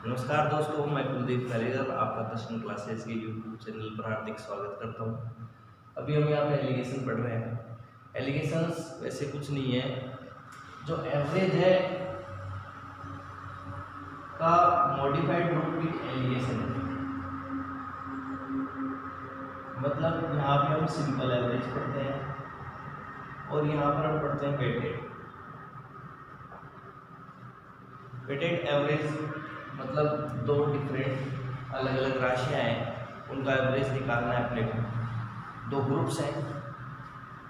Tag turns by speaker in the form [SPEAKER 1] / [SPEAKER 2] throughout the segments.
[SPEAKER 1] नमस्कार दोस्तों, मैं कुलदीप कारीगर आपका दर्शन क्लासेस के यूट्यूब चैनल पर हार्दिक स्वागत करता हूँ। अभी हम यहाँ पे एलिगेशन पढ़ रहे हैं। एलिगेशंस वैसे कुछ नहीं है, जो एवरेज है का मॉडिफाइड रूप भी एलिगेशन है। मतलब यहाँ पे हम सिंपल एवरेज पढ़ते हैं और यहाँ पर हम पढ़ते हैं वेटेड एवरेज। मतलब दो डिफरेंट अलग अलग राशियाँ हैं, उनका एवरेज निकालना है अपने को। दो ग्रुप्स हैं,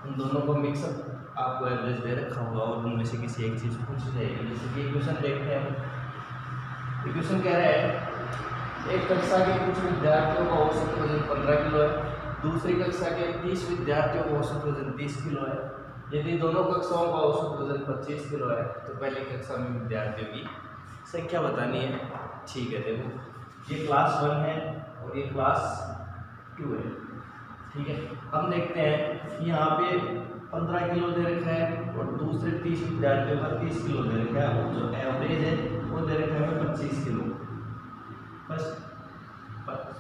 [SPEAKER 1] उन दोनों को मिक्सअप आपको एवरेज दे रखा होगा और उनमें से किसी एक चीज़ पूछ जाएगी। जैसे कि इक्वेशन देखते हैं हम। इक्वेशन कह रहा है एक कक्षा के कुछ विद्यार्थियों का औसत वजन 15 किलो है, दूसरी कक्षा के 30 विद्यार्थियों का औसत वजन 30 किलो है। यदि दोनों कक्षाओं का औसत वजन 25 किलो है तो पहली कक्षा में विद्यार्थियों की संख्या बतानी है। ठीक है, देखो ये क्लास 1 है और ये क्लास 2 है। ठीक है, हम देखते हैं यहाँ पे 15 किलो दे रखा है और दूसरे 30 विद्यार्थियों का 30 किलो दे रखा है और जो एवरेज है वो दे रखा है 25 किलो। बस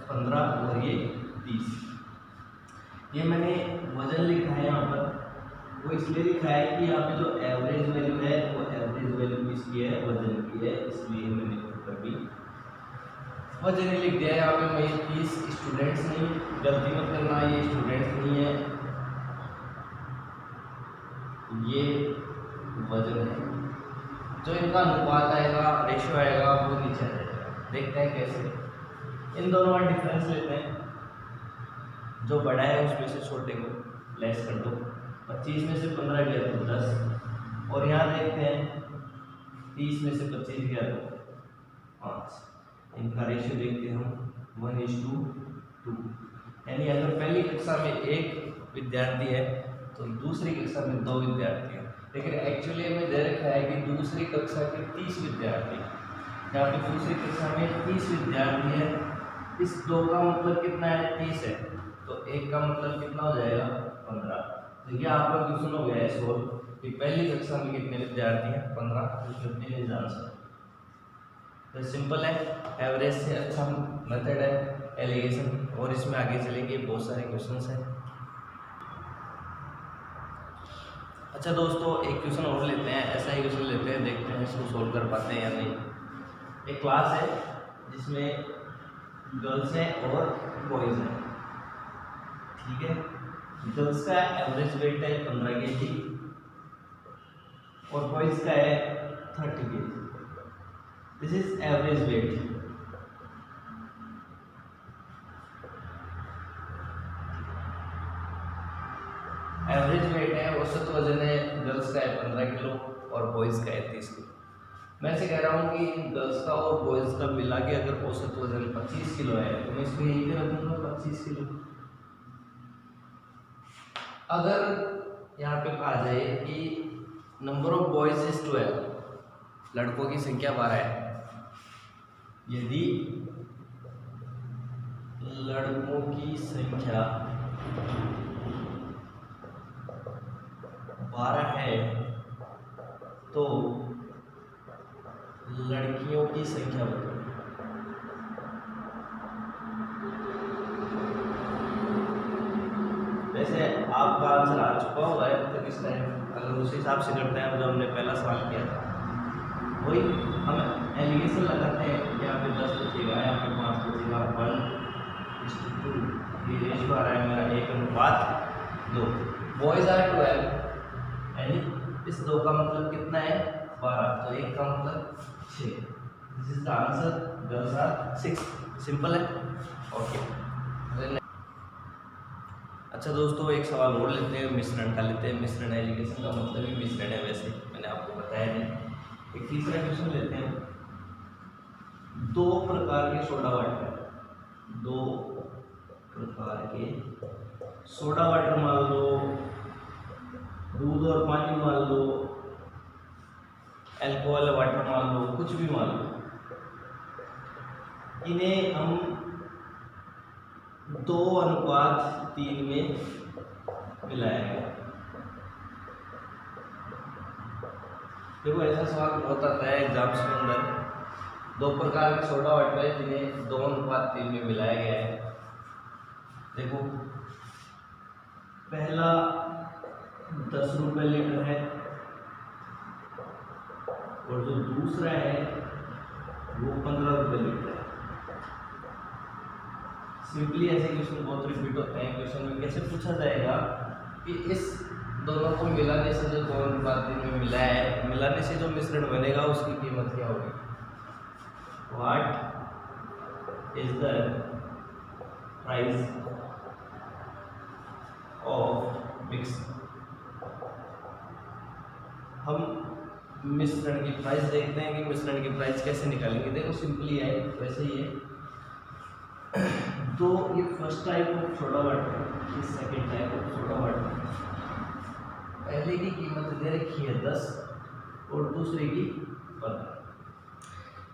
[SPEAKER 1] 15 और ये 30। ये मैंने वजन लिखा है यहाँ पर, वो इसलिए लिखा है कि यहाँ पे जो एवरेज वैल्यू है वो एवरेज वैल्यू किसकी है, वजन की है, इसलिए मैंने ऊपर भी वजन ही लिख दिया है। यहाँ पे मैं 30 स्टूडेंट्स नहीं, गलती मत करना, ये स्टूडेंट्स नहीं है, ये वजन है। जो इनका अनुपात आएगा, रेशियो आएगा, वो नीचे आ जाएगा। देखते हैं कैसे। इन दोनों का डिफरेंस लेते हैं, जो बड़ा है उसमें से छोटे को लेस कर दो। 25 में से 15 गया तो 10, और यहाँ देखते हैं 30 में से 25 गया तो 5। इनका रेशियो देखते हैं हम 1:2। यानी अगर पहली कक्षा में एक विद्यार्थी है तो दूसरी कक्षा में 2 विद्यार्थी हैं, लेकिन एक्चुअली में दे रखा है कि दूसरी कक्षा के 30 विद्यार्थी। यहाँ पे दूसरी कक्षा में 30 विद्यार्थी है, इस 2 का मतलब कितना है, 30 है, तो 1 का मतलब कितना हो जाएगा, 15। तो ये आपका क्वेश्चन हो गया है सोल्व कि पहली कक्षा में कितने विद्यार्थी हैं, 15। आंसर तो सिंपल है, एवरेज से अच्छा मेथड है एलिगेशन, और इसमें आगे चलेंगे बहुत सारे क्वेश्चंस हैं। अच्छा दोस्तों, एक क्वेश्चन और लेते हैं, ऐसा ही क्वेश्चन लेते हैं, देखते हैं इसको सोल्व कर पाते हैं या नहीं। एक क्लास है जिसमें गर्ल्स हैं और बॉयज़ हैं। ठीक है, गर्ल्स का एवरेज वेट है 15 kg और बॉयज़ का है 30 kg। This is average weight. Average weight है, औसत वजन है, गर्ल्स का है 15 किलो और बॉयज़ का है 30 किलो। मैं ऐसे कह रहा हूँ कि गर्ल्स का और बॉयज़ का मिला के अगर औसत वजन 25 किलो है तो मैं इसको यहीं पे रखूँगा 25 किलो। अगर यहाँ पे कहा जाए कि नंबर ऑफ बॉयज इज 12, लड़कों की संख्या 12 है, यदि लड़कों की संख्या 12 है तो लड़कियों की संख्या बताओ। वैसे आपका आंसर आ चुका होगा अब तक इस टाइम, अगर उस हिसाब से करते हैं जो हमने पहला सवाल किया था वही हम एलिगेशन लगाते हैं। यहाँ पे 10 बचेगा, यहाँ पे 5 बचेगा, 1:2 ये रेशियो आ रहा है मेरा 1:2। बॉयज़ आर 12, यानी इस 2 का मतलब कितना है, 12, तो 1 का मतलब 6। This is the answer, girls are 6। Simple है, ओके। अच्छा दोस्तों, एक सवाल और लेते हैं, मिश्रण का लेते हैं। मिश्रण एलिगेशन का मतलब ही मिश्रण है, वैसे मैंने आपको बताया नहीं। एक तीसरा क्वेश्चन लेते हैं। 2 प्रकार के सोडा वाटर, 2 प्रकार के सोडा वाटर मान लो, दूध और पानी मान लो, अल्कोहल वाटर मान लो, कुछ भी मान लो, इन्हें हम 2:3 में मिलाया गया। देखो ऐसा सवाल बहुत आता है एग्जाम्स के अंदर दो प्रकार के सोडा वाटर है जिन्हें 2:3 में मिलाया गया है। देखो, पहला 10 रुपये लीटर है और जो दूसरा है वो 15 रुपये लीटर है। सिंपली ऐसे क्वेश्चन बहुत रिपीट होते हैं। क्वेश्चन में कैसे पूछा जाएगा कि इस दोनों को मिलाने से जो 2:3 में मिला है, मिलाने से जो मिश्रण बनेगा उसकी कीमत क्या होगी। What is the price of mix. हम मिश्रण की प्राइस देखते हैं कि मिश्रण की प्राइस कैसे निकालेंगे। देखो सिंपली है, वैसे ही है। तो ये first type of soda water, ये second type of soda water. पहले की कीमत दे रखी है 10 और दूसरे की 15।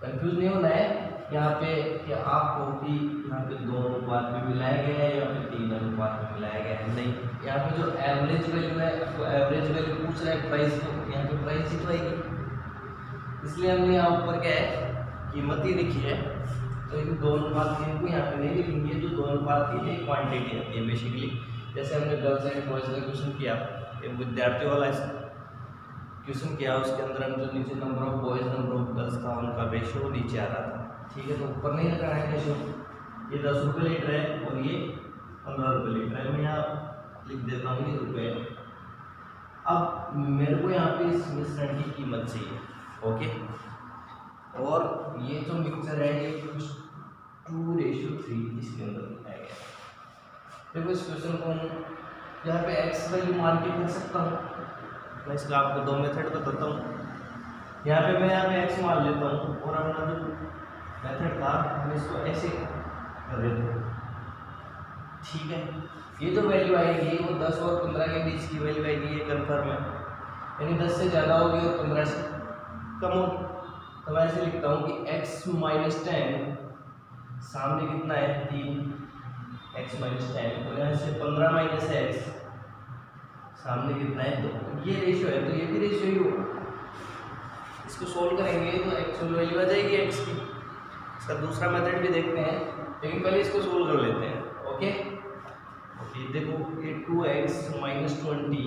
[SPEAKER 1] कंफ्यूज नहीं होना है यहाँ पे कि आपको कि यहाँ पे 2 अनुपात में मिलाया गया है या फिर 3 अनुपात में मिलाया गया है। नहीं, यहाँ पे जो एवरेज वैल्यू है वो एवरेज वैल्यू पूछ रहा है प्राइस को, यहाँ पे प्राइस ही तो आएगी। इसलिए हमने यहाँ ऊपर क्या है कीमत ही लिखी है। तो इन 2:3 को यहाँ पे नहीं लिखेंगे। जो 2:3 है क्वांटिटी आती है बेसिकली। जैसे हमने गर्ल्स एंड बॉयज का क्वेश्चन किया, एक विद्यार्थी वाला क्वेश्चन किया, उसके अंदर हम जो नीचे number of boys number of girls था उनका रेशियो नीचे आ रहा था। ठीक है, तो ऊपर नहीं लगाना है रेशियो। ये 10 रुपये लीटर है और ये 15 रुपये लीटर है। मैं यहाँ लिख देता हूँ ये रुपये। अब मेरे को यहाँ पे इस मिश्रण की कीमत चाहिए। ओके, और ये जो मिक्सचर है ये 2:3 इसके अंदर दिखाया गया है। देखो इस क्वेश्चन को हम यहाँ पे एक्स वैल्यू मान के कर सकता हूँ। मैं इसका आपको 2 मेथड बताता हूँ। यहाँ पे एक्स मान लेता हूँ और अपना जो मेथड था हम इसको ऐसे कर देते हैं। ठीक है, ये जो वैल्यू आएगी वो 10 और 15 के बीच की वैल्यू आएगी, ये कन्फर्म है। यानी 10 से ज़्यादा होगी और 15 से कम होगी। तो मैं ऐसे लिखता हूँ कि x - 10 सामने कितना है 3, x - 10 और यहाँ से 15 - x सामने कितना है 2। ये रेशियो है, तो ये भी रेशियो ही होगा। इसको सोल्व करेंगे तो एक्चुअल वैल्यू आ जाएगी x की। इसका दूसरा मेथड भी देखते हैं, लेकिन पहले इसको सोल्व कर लेते हैं। ओके, देखो ये 2x - 20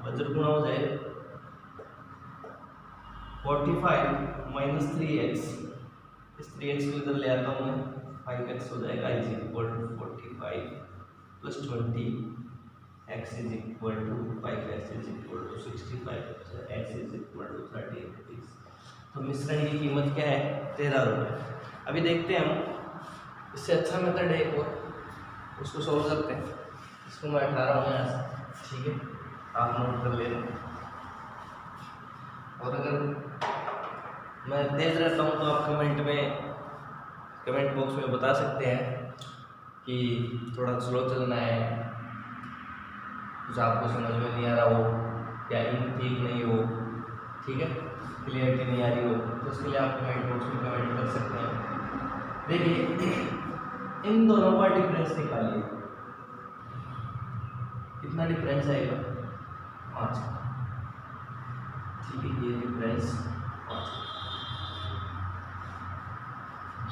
[SPEAKER 1] वज्र गुणा हो जाए 45 - 3x। इस 3x को इधर ले आता हूँ मैं, 5x हो जाएगा is equal to 45 + 20 x is equal to 5x is equal to 65 x is equal to 30 rupees. तो मिश्रण की कीमत क्या है 13 रुपये। अभी देखते हैं हम, इससे अच्छा मेथड है एक और, उसको सोल्व करते हैं। इसको मैं 18 हूँ यहाँ से। ठीक है, आप नोट कर ले। और अगर मैं तेज रहता हूँ तो आप कमेंट बॉक्स में बता सकते हैं कि थोड़ा स्लो चलना है, कुछ आपको समझ में नहीं आ रहा हो या इंक ठीक नहीं हो, ठीक है, क्लियरिटी नहीं आ रही हो, तो उसके लिए आप कमेंट बॉक्स में कमेंट कर सकते हैं। देखिए इन दोनों का डिफरेंस निकालिए। कितना डिफरेंस आएगा 5। ठीक है, ये डिफरेंस 5।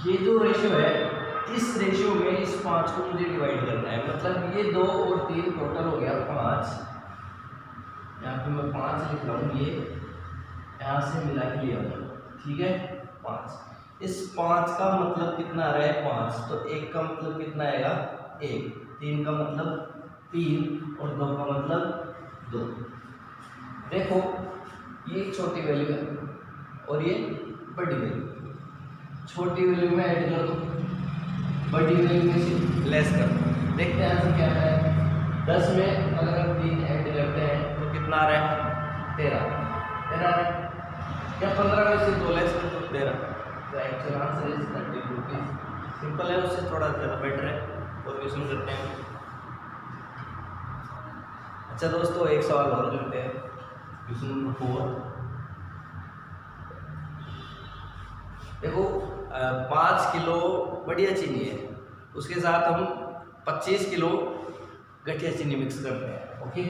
[SPEAKER 1] ये जो रेशियो है, इस रेशियो में इस 5 को मुझे डिवाइड करना है। मतलब ये 2 और 3 टोटल हो गया 5। यहाँ पे मैं 5 लिख रहा हूँ, ये यहाँ से मिला के लिया हूँ। ठीक है, 5। इस 5 का मतलब कितना आ रहा है 5, तो 1 का मतलब कितना आएगा 1, 3 का मतलब 3 और 2 का मतलब 2। देखो ये छोटी वैल्यू है और ये बड़ी वैल्यू। छोटी वैल्यू में ऐड कर दो, बड़ी वैल्यू में से लेस कर दो। देखते हैं आंसर क्या है। 10 में अगर हम 3 ऐड करते हैं तो कितना आ रहा है 13 आ रहा है। क्या 15 में से 2 लेस कर दो 13। तो actual answer is 30 rupees. Simple है, उससे थोड़ा ज़्यादा बेटर है। और क्वेश्चन करते हैं। अच्छा दोस्तों, एक सवाल और करते हैं, क्वेश्चन नंबर 4। देखो 5 किलो बढ़िया चीनी है, उसके साथ हम 25 किलो घटिया चीनी मिक्स करते हैं। ओके,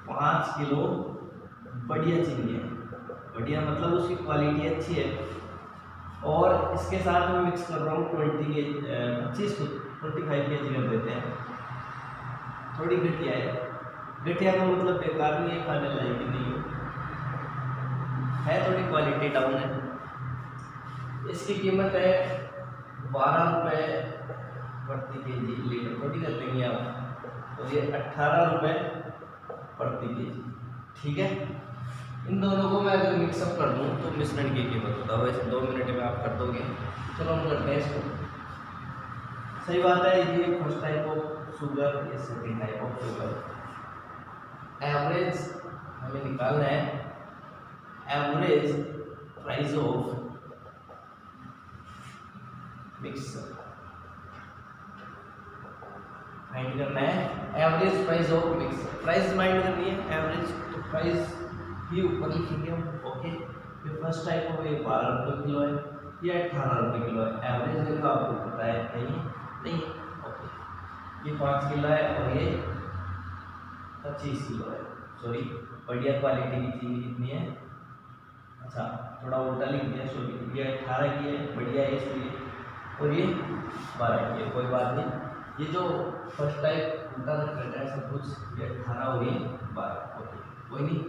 [SPEAKER 1] 5 किलो बढ़िया चीनी है, बढ़िया मतलब उसकी क्वालिटी अच्छी है, और इसके साथ मैं मिक्स कर रहा हूँ 25 kg हम देते हैं। थोड़ी घटिया है, घटिया का मतलब बेकार नहीं है, खाने लायक भी नहीं है, थोड़ी क्वालिटी डाउन है। इसकी कीमत है 12 रुपये प्रति केजी लीटर, थोड़ी कर लेंगे आप, और ये 18 रुपये प्रति केजी। ठीक है, इन दोनों को मैं अगर मिक्सअप कर दूँ तो मिश्रण की कीमत बताओ, वैसे 2 मिनट में आप कर दोगे। चलो हम करते हैं इसको। सही बात है, ये फर्स्ट टाइप ऑफ शुगर, ये second type of sugar. Average हमें निकालना है, average price of mixer find करना है। Average price of mixer, price find करनी है, एवरेज तो प्राइस ही ऊपर लिखेंगे हम। ओके, ये फर्स्ट टाइप ऑफ, ये 12 रुपये किलो है, ये 18 रुपये किलो है। एवरेज में तो आपको पता है नहीं। ओके, ये 5 किलो है और ये 25 किलो है। सॉरी, बढ़िया क्वालिटी की चीज़ कितनी है, अच्छा थोड़ा उल्टा लिख दिया, सॉरी, ये 18 की है, बढ़िया है इसलिए, और ये 12 की है, कोई बात नहीं। ये जो फर्स्ट टाइप उल्टा रखा है सब कुछ, ये 18 और ये 12। ओके, कोई नहीं।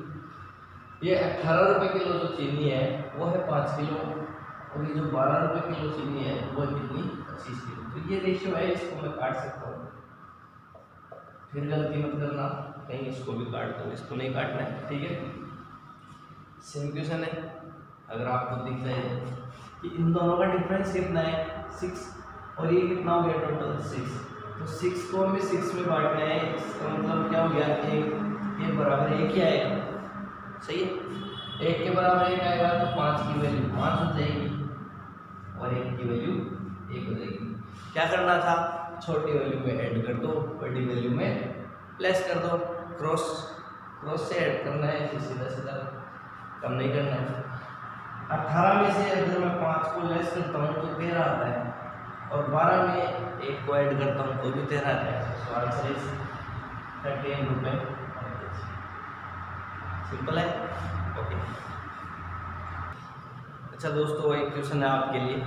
[SPEAKER 1] ये 18 रुपये किलो जो चीनी है वो है 5 किलो, और ये जो 12 रुपये किलो चीनी है वो है कितनी, 25 किलो। तो ये रेशियो है, इसको मैं काट सकता हूँ, फिर गलती मत करना कहीं इसको भी काट दो, इसको नहीं काटना है। ठीक है, सेम क्वेश्चन है। अगर आपको दिख जाए कि इन दोनों का डिफरेंस कितना है, 6, और ये कितना हो गया टोटल 6, तो 6 को हमें 6 में बांटना है। इसका मतलब क्या हो गया, 1 के बराबर 1 ही आएगा। सही है, 1 के बराबर 1 आएगा तो 5 की वैल्यू 5 हो जाएगी और 1 की वैल्यू 1 हो जाएगी। क्या करना था, छोटी वैल्यू में ऐड कर दो, बड़ी वैल्यू में प्लस कर दो, क्रॉस से ऐड करना है, फिर सीधा सीधा कम नहीं करना है। 18 में से अगर मैं 5 को लेस करता हूँ तो 13 आता है, और 12 में 1 को ऐड करता हूँ तो भी 13 आता है। सो आंसर इज 13 रुपये। सिंपल है। ओके, अच्छा दोस्तों, एक क्वेश्चन है आपके लिए,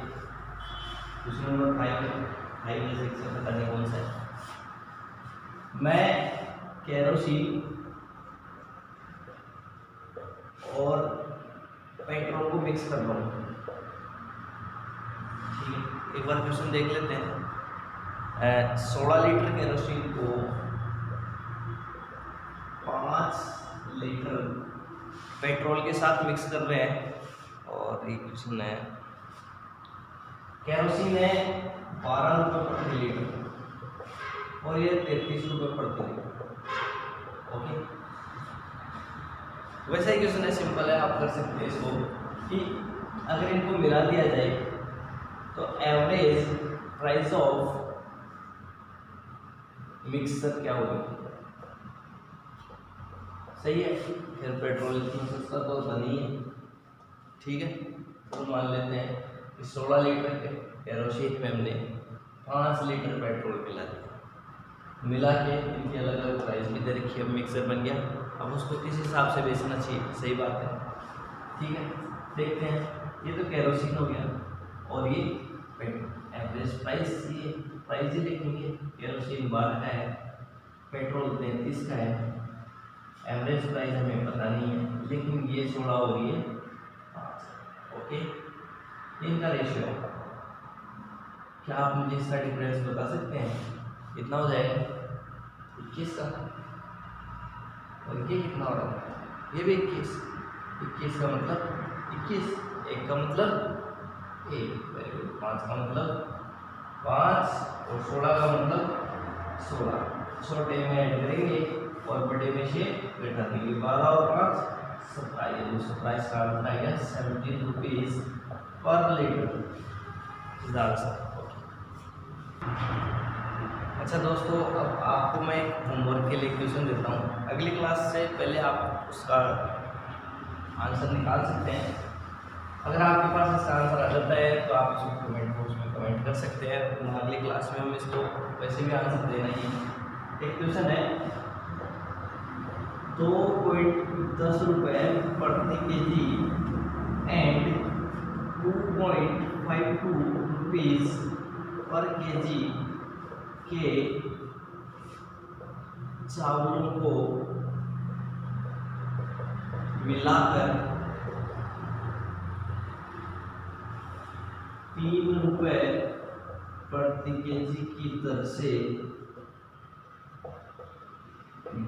[SPEAKER 1] क्वेश्चन नंबर 5 में से पता नहीं कौन सा है। मैं केरोसिन और पेट्रोल को मिक्स कर रहा हूँ। ठीक है, एक बार क्वेश्चन देख लेते हैं। 16 लीटर केरोसिन को 5 लीटर पेट्रोल के साथ मिक्स कर रहे हैं, और ये क्वेश्चन है, केरोसिन है 12 रुपये प्रति लीटर और ये 33 रुपये प्रति लीटर। ओके, वैसा ही क्वेश्चन है, सिंपल है, आप कर सकते हैं इसको कि अगर इनको मिला दिया जाए तो एवरेज प्राइस ऑफ मिक्सर क्या होगी। सही है, फिर पेट्रोल इतना सस्ता तो होता नहीं है। ठीक है, तो मान लेते हैं कि 16 लीटर के केरोसिन में हमने 5 लीटर पेट्रोल मिला दिया, मिला के इनकी अलग अलग प्राइस भी दे रखी है, अब मिक्सर बन गया। अब उसको किस हिसाब से बेचना चाहिए, सही बात है। ठीक है, देखते हैं, ये तो केरोसिन हो गया और ये एवरेज प्राइस, ये प्राइस ही लिखेंगे। केरोसिन 12 का है, पेट्रोल 33 का है, एवरेज प्राइस हमें पता नहीं है, लेकिन ये 16 और ये 5। ओके, इनका रेशियो क्या आप मुझे इसका डिफरेंस बता सकते हैं, कितना हो जाएगा? 21 का, और ये कितना हो रहा है, ये भी 21 का मतलब 21, 1 का मतलब 1, 5 का मतलब 5 और 16 का मतलब 16। छोटे में ऐड करेंगे और बड़े में से घटा देंगे, 12 और 5 27। 27 का मतलब आएगा 17 रुपीज़ पर लीटर। अच्छा दोस्तों, अब आपको मैं होमवर्क के लिए क्वेश्चन देता हूँ। अगली क्लास से पहले आप उसका आंसर निकाल सकते हैं। अगर आपके पास इसका आंसर आ जाता है तो आप उसको कमेंट बॉक्स में कमेंट कर सकते हैं। अगली क्लास में हम इसको वैसे भी आंसर देना ही है। एक क्वेश्चन है, 2.10 रुपये प्रति केजी एंड 2.5 0.52 रुपीज़ पर केजी के चावलों को मिलाकर 3 रुपए प्रति केजी की दर से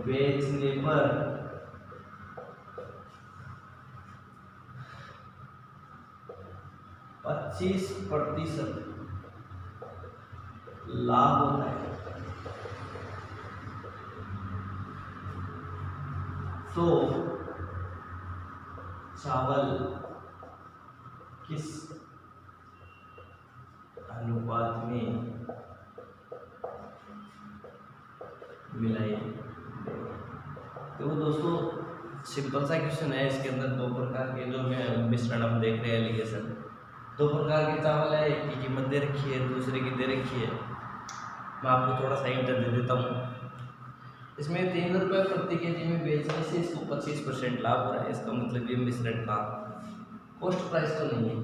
[SPEAKER 1] बेचने पर 25% लाभ होता है। तो चावल किस अनुपात में मिलाए? तो दोस्तों सिंपल सा क्वेश्चन है। इसके अंदर दो प्रकार के जो मिश्रण हम देख रहे हैं, एलिगेशन, दो प्रकार के चावल है। एक की कीमत दे रखी है, दूसरे की दे रखी है। मैं आपको थोड़ा सा हिंट दे देता हूँ। इसमें 3 रुपये प्रति केजी में बेचने से इसको 25% लाभ हो रहा है। इसका मतलब ये मिश्रण का कॉस्ट प्राइस तो नहीं है,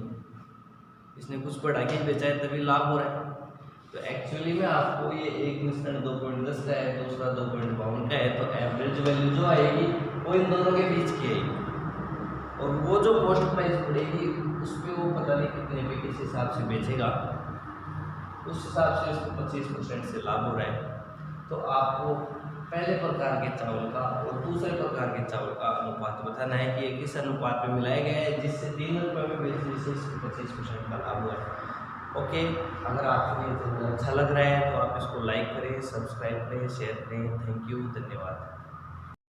[SPEAKER 1] इसने कुछ बढ़ा के बेचा है तभी लाभ हो रहा है। तो एक्चुअली में आपको ये एक मिश्रण 2.10 का है, दूसरा 2.52 का है, तो एवरेज वैल्यू जो आएगी वो इन दोनों के बीच की आएगी। और वो जो कॉस्ट प्राइस पड़ेगी उस पर वो पता नहीं कितने पे किस हिसाब से बेचेगा, उस हिसाब से उसको 25% से लाभ हो रहा है। तो आपको पहले प्रकार के चावल का और दूसरे प्रकार के चावल का अनुपात बताना है कि ये किस अनुपात में मिलाया गया है जिससे 3 रुपये में बेचने से इसको 25% का लाभ हुआ है। ओके, अगर आपको ये अच्छा लग रहा है तो आप इसको लाइक करें, सब्सक्राइब करें, शेयर करें। थैंक यू, धन्यवाद।